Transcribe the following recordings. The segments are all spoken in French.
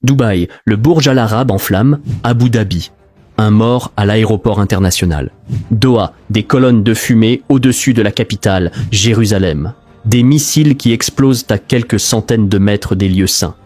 Dubaï, le Burj Al Arab en flammes, Abu Dhabi. Un mort à l'aéroport international. Doha, des colonnes de fumée au-dessus de la capitale, Jérusalem. Des missiles qui explosent à quelques centaines de mètres des lieux saints.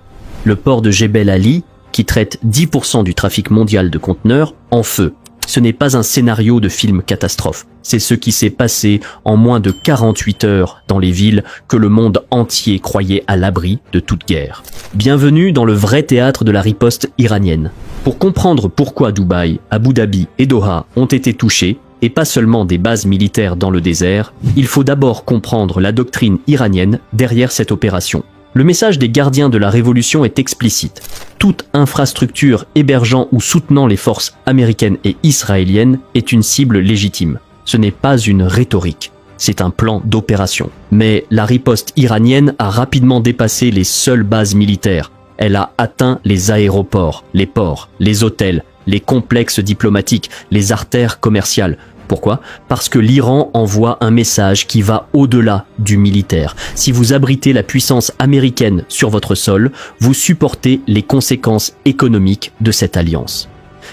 Le port de Jebel Ali, qui traite 10% du trafic mondial de conteneurs, en feu. Ce n'est pas un scénario de film catastrophe. C'est ce qui s'est passé en moins de 48 heures dans les villes que le monde entier croyait à l'abri de toute guerre. Bienvenue dans le vrai théâtre de la riposte iranienne. Pour comprendre pourquoi Dubaï, Abu Dhabi et Doha ont été touchés, et pas seulement des bases militaires dans le désert, il faut d'abord comprendre la doctrine iranienne derrière cette opération. Le message des gardiens de la révolution est explicite. Toute infrastructure hébergeant ou soutenant les forces américaines et israéliennes est une cible légitime. Ce n'est pas une rhétorique, c'est un plan d'opération. Mais la riposte iranienne a rapidement dépassé les seules bases militaires. Elle a atteint les aéroports, les ports, les hôtels, les complexes diplomatiques, les artères commerciales. Pourquoi ? Parce que l'Iran envoie un message qui va au-delà du militaire. Si vous abritez la puissance américaine sur votre sol, vous supportez les conséquences économiques de cette alliance.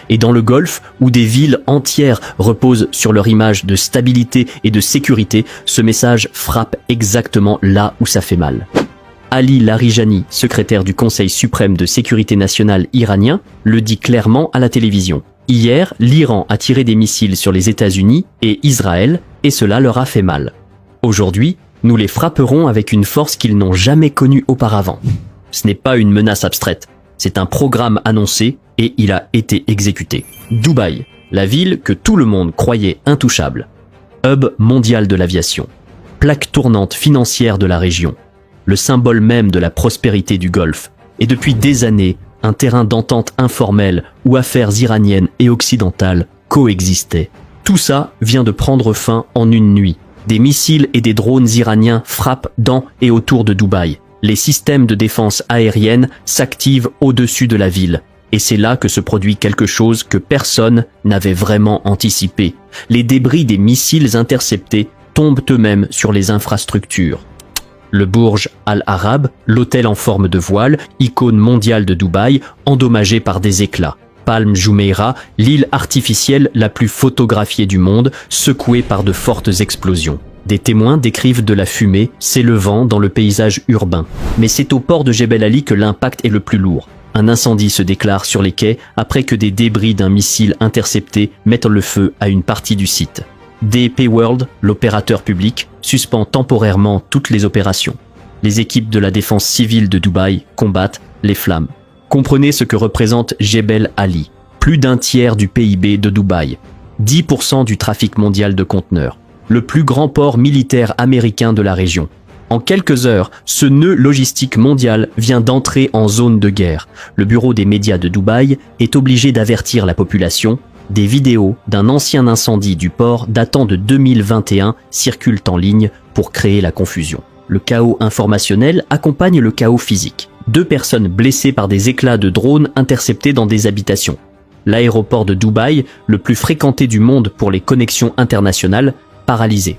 Et dans le Golfe, où des villes entières reposent sur leur image de stabilité et de sécurité, ce message frappe exactement là où ça fait mal. Ali Larijani, secrétaire du Conseil suprême de sécurité nationale iranien, le dit clairement à la télévision. Hier, l'Iran a tiré des missiles sur les États-Unis et Israël, et cela leur a fait mal. Aujourd'hui, nous les frapperons avec une force qu'ils n'ont jamais connue auparavant. Ce n'est pas une menace abstraite, c'est un programme annoncé et il a été exécuté. Dubaï, la ville que tout le monde croyait intouchable. Hub mondial de l'aviation. Plaque tournante financière de la région. Le symbole même de la prospérité du Golfe. Et depuis des années, un terrain d'entente informel où affaires iraniennes et occidentales coexistaient. Tout ça vient de prendre fin en une nuit. Des missiles et des drones iraniens frappent dans et autour de Dubaï. Les systèmes de défense aérienne s'activent au-dessus de la ville. Et c'est là que se produit quelque chose que personne n'avait vraiment anticipé. Les débris des missiles interceptés tombent eux-mêmes sur les infrastructures. Le Burj Al Arab, l'hôtel en forme de voile, icône mondiale de Dubaï, endommagé par des éclats. Palm Jumeirah, l'île artificielle la plus photographiée du monde, secouée par de fortes explosions. Des témoins décrivent de la fumée s'élevant dans le paysage urbain. Mais c'est au port de Jebel Ali que l'impact est le plus lourd. Un incendie se déclare sur les quais après que des débris d'un missile intercepté mettent le feu à une partie du site. DP World, l'opérateur public, suspend temporairement toutes les opérations. Les équipes de la défense civile de Dubaï combattent les flammes. Comprenez ce que représente Jebel Ali. Plus d'un tiers du PIB de Dubaï. 10% du trafic mondial de conteneurs. Le plus grand port militaire américain de la région. En quelques heures, ce nœud logistique mondial vient d'entrer en zone de guerre. Le bureau des médias de Dubaï est obligé d'avertir la population. Des vidéos d'un ancien incendie du port datant de 2021 circulent en ligne pour créer la confusion. Le chaos informationnel accompagne le chaos physique. 2 personnes blessées par des éclats de drones interceptés dans des habitations. L'aéroport de Dubaï, le plus fréquenté du monde pour les connexions internationales, paralysé.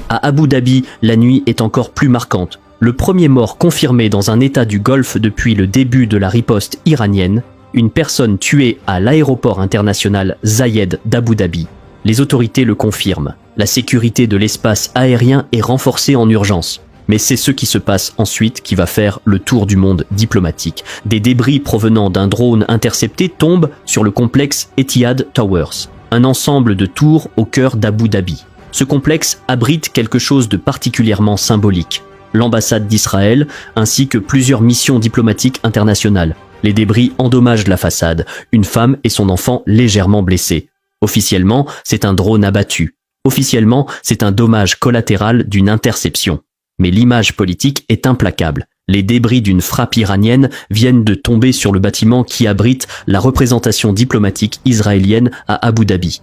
À Abu Dhabi, la nuit est encore plus marquante. Le premier mort confirmé dans un état du Golfe depuis le début de la riposte iranienne. Une personne tuée à l'aéroport international Zayed d'Abu Dhabi. Les autorités le confirment. La sécurité de l'espace aérien est renforcée en urgence. Mais c'est ce qui se passe ensuite qui va faire le tour du monde diplomatique. Des débris provenant d'un drone intercepté tombent sur le complexe Etihad Towers, un ensemble de tours au cœur d'Abu Dhabi. Ce complexe abrite quelque chose de particulièrement symbolique. L'ambassade d'Israël ainsi que plusieurs missions diplomatiques internationales. Les débris endommagent la façade, une femme et son enfant légèrement blessés. Officiellement, c'est un drone abattu. Officiellement, c'est un dommage collatéral d'une interception. Mais l'image politique est implacable. Les débris d'une frappe iranienne viennent de tomber sur le bâtiment qui abrite la représentation diplomatique israélienne à Abu Dhabi.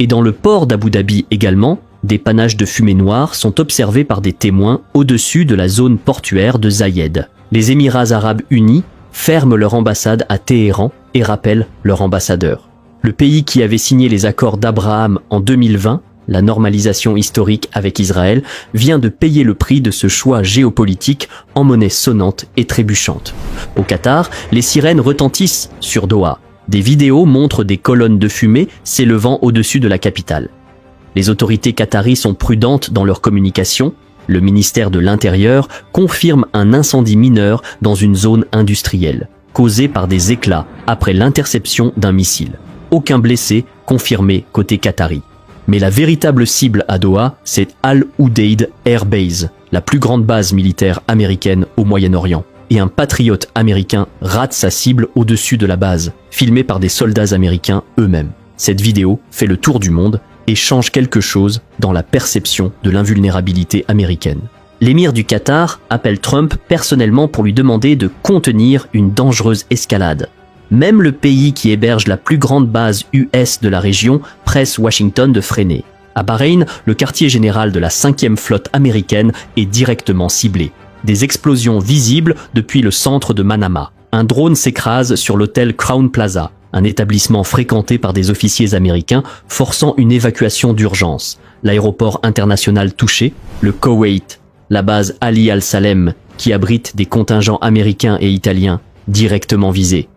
Et dans le port d'Abu Dhabi également, des panaches de fumée noire sont observés par des témoins au-dessus de la zone portuaire de Zayed. Les Émirats arabes unis ferment leur ambassade à Téhéran et rappellent leur ambassadeur. Le pays qui avait signé les accords d'Abraham en 2020 la normalisation historique avec Israël, vient de payer le prix de ce choix géopolitique en monnaie sonnante et trébuchante. Au Qatar, les sirènes retentissent sur Doha. Des vidéos montrent des colonnes de fumée s'élevant au-dessus de la capitale. Les autorités qataries sont prudentes dans leur communication. Le ministère de l'Intérieur confirme un incendie mineur dans une zone industrielle, causé par des éclats après l'interception d'un missile. Aucun blessé confirmé côté qatari. Mais la véritable cible à Doha, c'est Al Udeid Air Base, la plus grande base militaire américaine au Moyen-Orient. Et un patriote américain rate sa cible au-dessus de la base, filmé par des soldats américains eux-mêmes. Cette vidéo fait le tour du monde et change quelque chose dans la perception de l'invulnérabilité américaine. L'émir du Qatar appelle Trump personnellement pour lui demander de contenir une dangereuse escalade. Même le pays qui héberge la plus grande base US de la région presse Washington de freiner. À Bahreïn, le quartier général de la 5e flotte américaine est directement ciblé. Des explosions visibles depuis le centre de Manama. Un drone s'écrase sur l'hôtel Crown Plaza, un établissement fréquenté par des officiers américains, forçant une évacuation d'urgence. L'aéroport international touché, le Koweït, la base Ali Al-Salem, qui abrite des contingents américains et italiens, directement visés.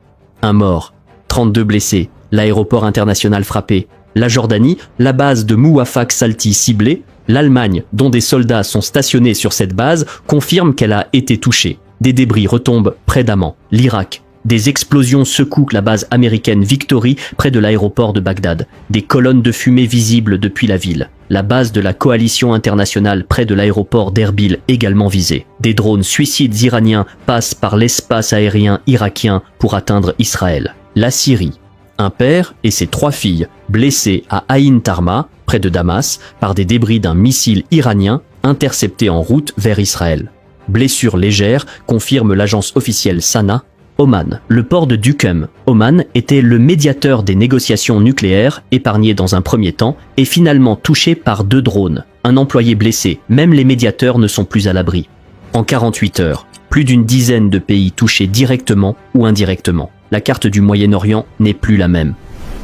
Un mort, 32 blessés, l'aéroport international frappé. La Jordanie, la base de Mouafak Salti ciblée. L'Allemagne, dont des soldats sont stationnés sur cette base, confirme qu'elle a été touchée. Des débris retombent près d'Amman. L'Irak, des explosions secouent la base américaine Victory près de l'aéroport de Bagdad. Des colonnes de fumée visibles depuis la ville. La base de la coalition internationale près de l'aéroport d'Erbil également visée. Des drones suicides iraniens passent par l'espace aérien irakien pour atteindre Israël. La Syrie. Un père et ses 3 filles blessés à Ain Tarma, près de Damas, par des débris d'un missile iranien intercepté en route vers Israël. Blessures légères, confirme l'agence officielle Sana. Oman. Le port de Duqm, Oman, était le médiateur des négociations nucléaires, épargné dans un premier temps, et finalement touché par 2 drones. Un employé blessé, même les médiateurs ne sont plus à l'abri. En 48 heures, plus d'une dizaine de pays touchés directement ou indirectement. La carte du Moyen-Orient n'est plus la même.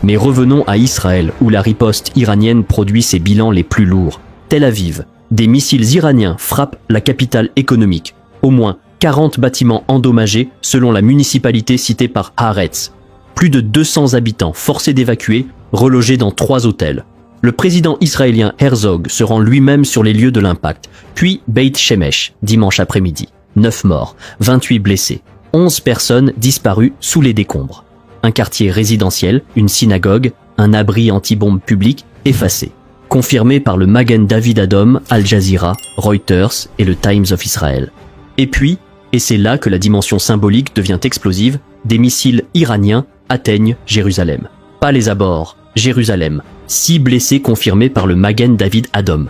Mais revenons à Israël, où la riposte iranienne produit ses bilans les plus lourds. Tel Aviv. Des missiles iraniens frappent la capitale économique. Au moins 40 bâtiments endommagés selon la municipalité citée par Haaretz. Plus de 200 habitants forcés d'évacuer, relogés dans 3 hôtels. Le président israélien Herzog se rend lui-même sur les lieux de l'impact, puis Beit Shemesh, dimanche après-midi. 9 morts, 28 blessés, 11 personnes disparues sous les décombres. Un quartier résidentiel, une synagogue, un abri anti-bombe public effacé. Confirmé par le Magen David Adom, Al Jazeera, Reuters et le Times of Israel. Et puis, et c'est là que la dimension symbolique devient explosive, des missiles iraniens atteignent Jérusalem. Pas les abords, Jérusalem. 6 blessés confirmés par le Magen David Adom.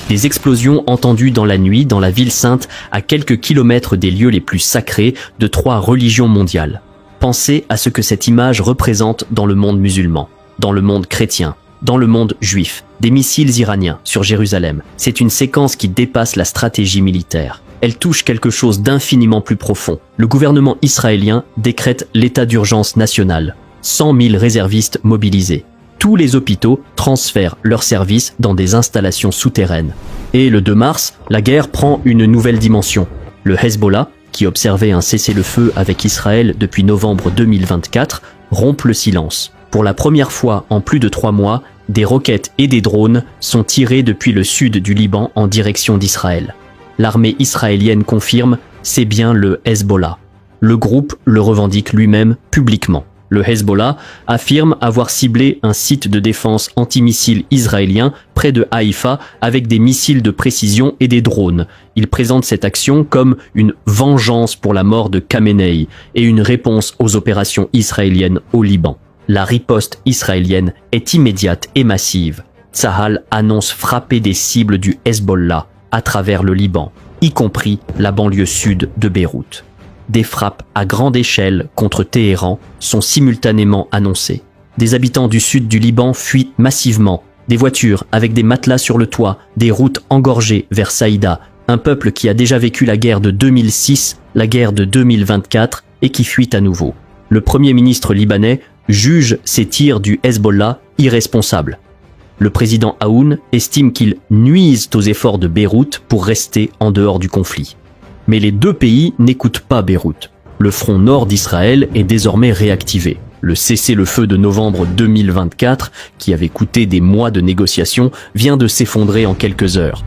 Des explosions entendues dans la nuit dans la ville sainte à quelques kilomètres des lieux les plus sacrés de 3 religions mondiales. Pensez à ce que cette image représente dans le monde musulman, dans le monde chrétien, dans le monde juif. Des missiles iraniens sur Jérusalem. C'est une séquence qui dépasse la stratégie militaire. Elle touche quelque chose d'infiniment plus profond. Le gouvernement israélien décrète l'état d'urgence national. 100 000 réservistes mobilisés. Tous les hôpitaux transfèrent leurs services dans des installations souterraines. Et le 2 mars, la guerre prend une nouvelle dimension. Le Hezbollah, qui observait un cessez-le-feu avec Israël depuis novembre 2024, rompt le silence. Pour la première fois en plus de 3 mois, des roquettes et des drones sont tirés depuis le sud du Liban en direction d'Israël. L'armée israélienne confirme, c'est bien le Hezbollah. Le groupe le revendique lui-même publiquement. Le Hezbollah affirme avoir ciblé un site de défense antimissile israélien près de Haïfa avec des missiles de précision et des drones. Il présente cette action comme une vengeance pour la mort de Khamenei et une réponse aux opérations israéliennes au Liban. La riposte israélienne est immédiate et massive. Tsahal annonce frapper des cibles du Hezbollah à travers le Liban, y compris la banlieue sud de Beyrouth. Des frappes à grande échelle contre Téhéran sont simultanément annoncées. Des habitants du sud du Liban fuient massivement. Des voitures avec des matelas sur le toit, des routes engorgées vers Saïda, un peuple qui a déjà vécu la guerre de 2006, la guerre de 2024 et qui fuit à nouveau. Le premier ministre libanais juge ces tirs du Hezbollah irresponsables. Le président Aoun estime qu'ils nuisent aux efforts de Beyrouth pour rester en dehors du conflit. Mais les deux pays n'écoutent pas Beyrouth. Le front nord d'Israël est désormais réactivé. Le cessez-le-feu de novembre 2024, qui avait coûté des mois de négociations, vient de s'effondrer en quelques heures.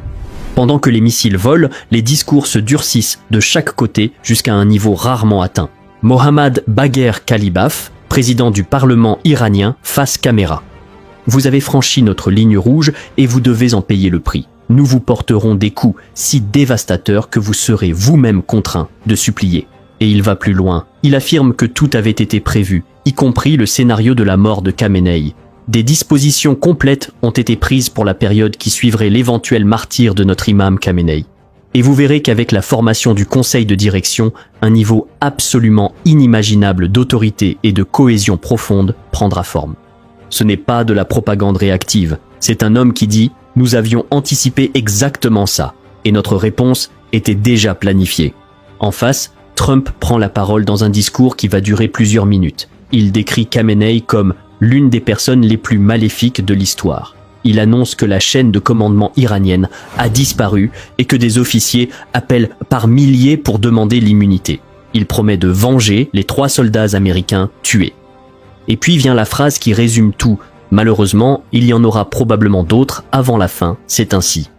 Pendant que les missiles volent, les discours se durcissent de chaque côté jusqu'à un niveau rarement atteint. Mohammad Bagher Kalibaf, président du Parlement iranien, face caméra. Vous avez franchi notre ligne rouge et vous devez en payer le prix. Nous vous porterons des coups si dévastateurs que vous serez vous-même contraint de supplier. Et il va plus loin. Il affirme que tout avait été prévu, y compris le scénario de la mort de Khamenei. Des dispositions complètes ont été prises pour la période qui suivrait l'éventuel martyre de notre imam Khamenei. Et vous verrez qu'avec la formation du conseil de direction, un niveau absolument inimaginable d'autorité et de cohésion profonde prendra forme. Ce n'est pas de la propagande réactive, c'est un homme qui dit « Nous avions anticipé exactement ça, et notre réponse était déjà planifiée ». En face, Trump prend la parole dans un discours qui va durer plusieurs minutes. Il décrit Khamenei comme l'une des personnes les plus maléfiques de l'histoire. Il annonce que la chaîne de commandement iranienne a disparu et que des officiers appellent par milliers pour demander l'immunité. Il promet de venger les 3 soldats américains tués. Et puis vient la phrase qui résume tout. Malheureusement, il y en aura probablement d'autres avant la fin, c'est ainsi.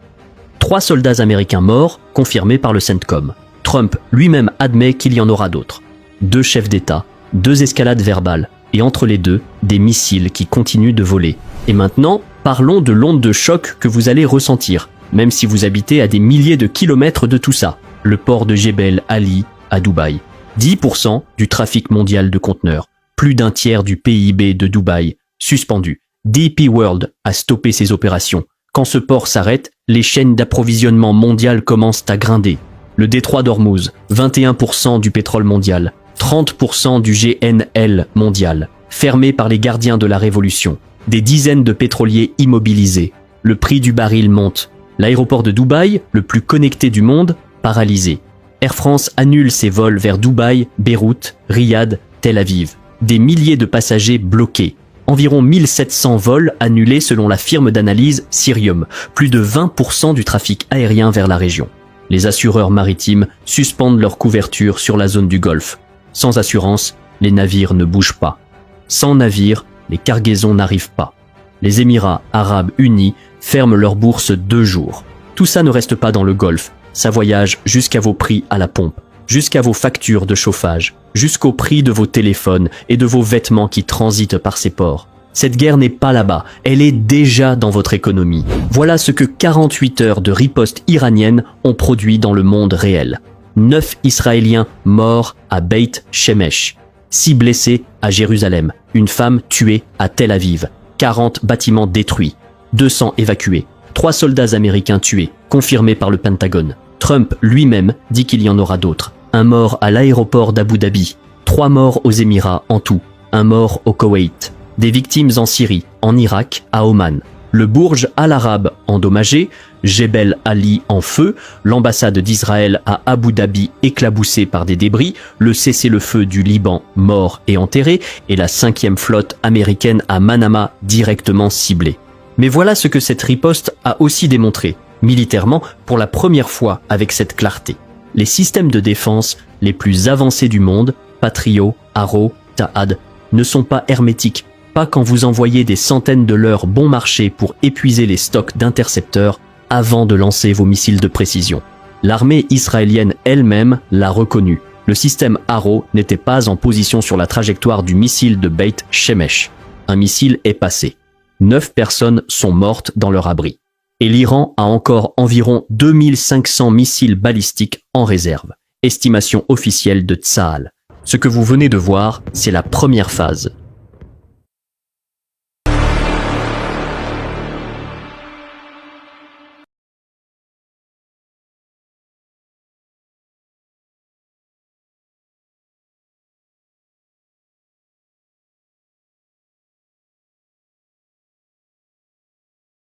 3 soldats américains morts, confirmés par le CENTCOM. Trump lui-même admet qu'il y en aura d'autres. 2 chefs d'État, 2 escalades verbales, et entre les deux, des missiles qui continuent de voler. Et maintenant, parlons de l'onde de choc que vous allez ressentir, même si vous habitez à des milliers de kilomètres de tout ça. Le port de Jebel Ali à Dubaï. 10% du trafic mondial de conteneurs. Plus d'un tiers du PIB de Dubaï, suspendu. DP World a stoppé ses opérations. Quand ce port s'arrête, les chaînes d'approvisionnement mondiales commencent à grinder. Le détroit d'Ormuz, 21% du pétrole mondial. 30% du GNL mondial, fermé par les gardiens de la révolution. Des dizaines de pétroliers immobilisés. Le prix du baril monte. L'aéroport de Dubaï, le plus connecté du monde, paralysé. Air France annule ses vols vers Dubaï, Beyrouth, Riyad, Tel Aviv. Des milliers de passagers bloqués. Environ 1700 vols annulés selon la firme d'analyse Cirium. Plus de 20% du trafic aérien vers la région. Les assureurs maritimes suspendent leur couverture sur la zone du Golfe. Sans assurance, les navires ne bougent pas. Sans navires, les cargaisons n'arrivent pas. Les Émirats arabes unis ferment leurs bourses 2 jours. Tout ça ne reste pas dans le Golfe. Ça voyage jusqu'à vos prix à la pompe, jusqu'à vos factures de chauffage, jusqu'au prix de vos téléphones et de vos vêtements qui transitent par ces ports. Cette guerre n'est pas là-bas, elle est déjà dans votre économie. Voilà ce que 48 heures de riposte iranienne ont produit dans le monde réel. 9 Israéliens morts à Beit Shemesh, 6 blessés à Jérusalem, une femme tuée à Tel Aviv, 40 bâtiments détruits, 200 évacués, 3 soldats américains tués, confirmés par le Pentagone. Trump lui-même dit qu'il y en aura d'autres. Un mort à l'aéroport d'Abu Dhabi, 3 morts aux Émirats en tout, 1 mort au Koweït, des victimes en Syrie, en Irak, à Oman. Le Bourj Al Arab endommagé, Jebel Ali en feu, l'ambassade d'Israël à Abu Dhabi éclaboussée par des débris, le cessez-le-feu du Liban mort et enterré, et la 5e flotte américaine à Manama directement ciblée. Mais voilà ce que cette riposte a aussi démontré, militairement pour la première fois avec cette clarté. Les systèmes de défense les plus avancés du monde, Patriot, Arrow, Tahad, ne sont pas hermétiques. Pas quand vous envoyez des centaines de leurs bon marché pour épuiser les stocks d'intercepteurs avant de lancer vos missiles de précision. L'armée israélienne elle-même l'a reconnu. Le système Arrow n'était pas en position sur la trajectoire du missile de Beit Shemesh. Un missile est passé. 9 personnes sont mortes dans leur abri. Et l'Iran a encore environ 2500 missiles balistiques en réserve. Estimation officielle de Tsahal. Ce que vous venez de voir, c'est la première phase.